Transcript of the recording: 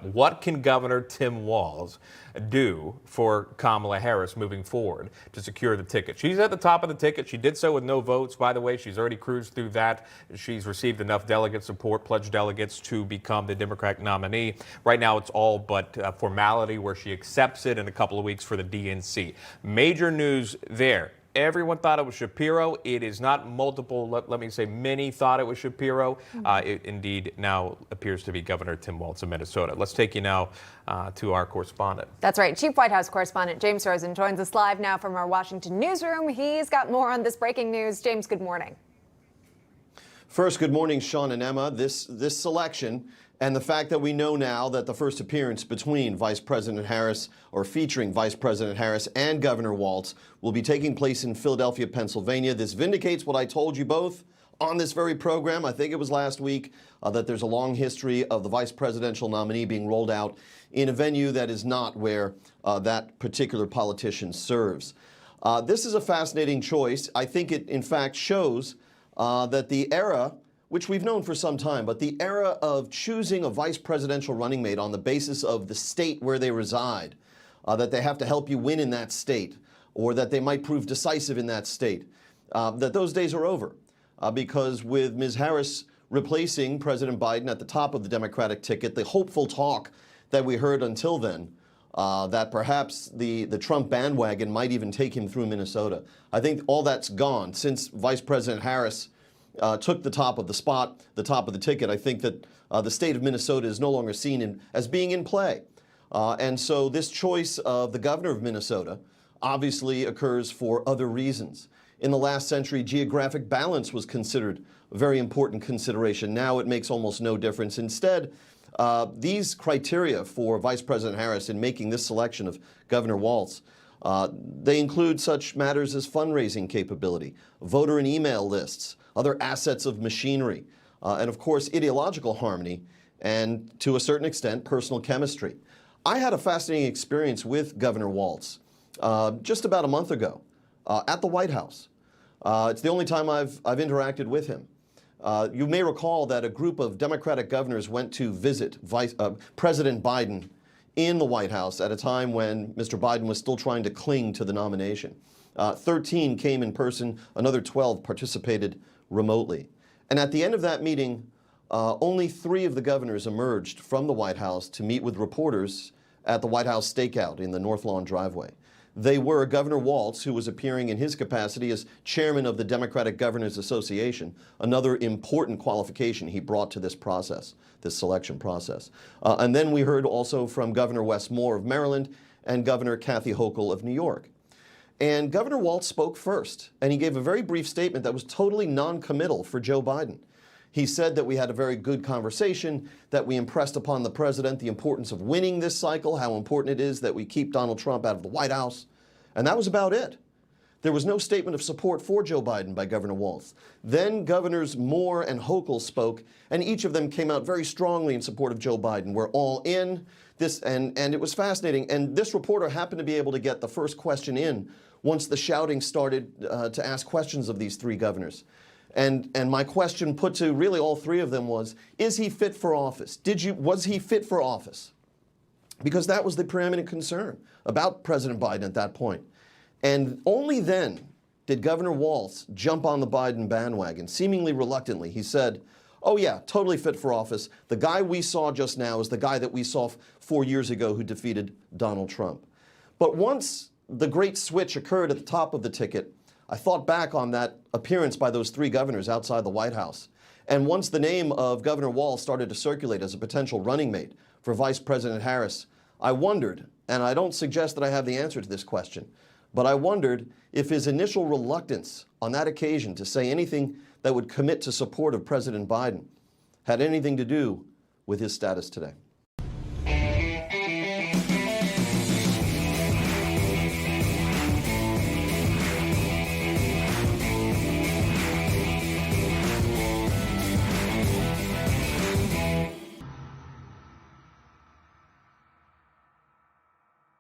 What can Governor Tim Walz do for Kamala Harris moving forward to secure the ticket? She's at the top of the ticket. She did so with no votes, by the way. She's already cruised through that. She's received enough delegate support, pledged delegates to become the Democratic nominee. Right now, it's all but formality where she accepts it in a couple of weeks for the DNC. Major news there. Everyone thought it was Shapiro. It is not multiple. Let me say many thought it was Shapiro. It indeed now appears to be Governor Tim Walz of Minnesota. Let's take you now to our correspondent. That's right. Chief White House correspondent James Rosen joins us live now from our Washington newsroom. He's got more on this breaking news. James, good morning. First, good morning, Sean and Emma. This selection and the fact that we know now that the first appearance between Vice President Harris, or featuring Vice President Harris and Governor Walz, will be taking place in Philadelphia, Pennsylvania. This vindicates what I told you both on this very program, I think it was last week, that there's a long history of the vice presidential nominee being rolled out in a venue that is not where that particular politician serves. This is a fascinating choice. I think it, in fact, shows that the era, which we've known for some time, but the era of choosing a vice presidential running mate on the basis of the state where they reside, that they have to help you win in that state, or that they might prove decisive in that state, that those days are over. Because with Ms. Harris replacing President Biden at the top of the Democratic ticket, the hopeful talk that we heard until then, that perhaps the Trump bandwagon might even take him through Minnesota. I think all that's gone since Vice President Harris took the top of the spot, the top of the ticket. I think that the state of Minnesota is no longer seen as being in play. And so this choice of the governor of Minnesota obviously occurs for other reasons. In the last century, geographic balance was considered a very important consideration. Now it makes almost no difference. Instead, these criteria for Vice President Harris in making this selection of Governor Walz, they include such matters as fundraising capability, voter and email lists, other assets of machinery, and of course ideological harmony, and to a certain extent personal chemistry. I had a fascinating experience with Governor Walz just about a month ago at the White House. It's the only time I've interacted with him. You may recall that a group of Democratic governors went to visit President Biden in the White House at a time when Mr. Biden was still trying to cling to the nomination. 13 came in person, another 12 participated remotely. And at the end of that meeting, only 3 of the governors emerged from the White House to meet with reporters at the White House stakeout in the North Lawn driveway. They were Governor Walz, who was appearing in his capacity as chairman of the Democratic Governors Association, another important qualification he brought to this process, this selection process. And then we heard also from Governor Wes Moore of Maryland and Governor Kathy Hochul of New York. And Governor Walz spoke first, and he gave a very brief statement that was totally non-committal for Joe Biden. He said that we had a very good conversation, that we impressed upon the president the importance of winning this cycle, how important it is that we keep Donald Trump out of the White House. And that was about it. There was no statement of support for Joe Biden by Governor Walz. Then Governors Moore and Hochul spoke, and each of them came out very strongly in support of Joe Biden. We're all in this, and it was fascinating. And this reporter happened to be able to get the first question in once the shouting started to ask questions of these 3 governors. And my question put to really all 3 of them was, is he fit for office? Was he fit for office? Because that was the preeminent concern about President Biden at that point. And only then did Governor Walz jump on the Biden bandwagon, seemingly reluctantly. He said, oh yeah, totally fit for office. The guy we saw just now is the guy that we saw 4 years ago who defeated Donald Trump. But once the great switch occurred at the top of the ticket, I thought back on that appearance by those 3 governors outside the White House. And once the name of Governor Walz started to circulate as a potential running mate for Vice President Harris, I wondered, and I don't suggest that I have the answer to this question, but I wondered if his initial reluctance on that occasion to say anything that would commit to support of President Biden had anything to do with his status today.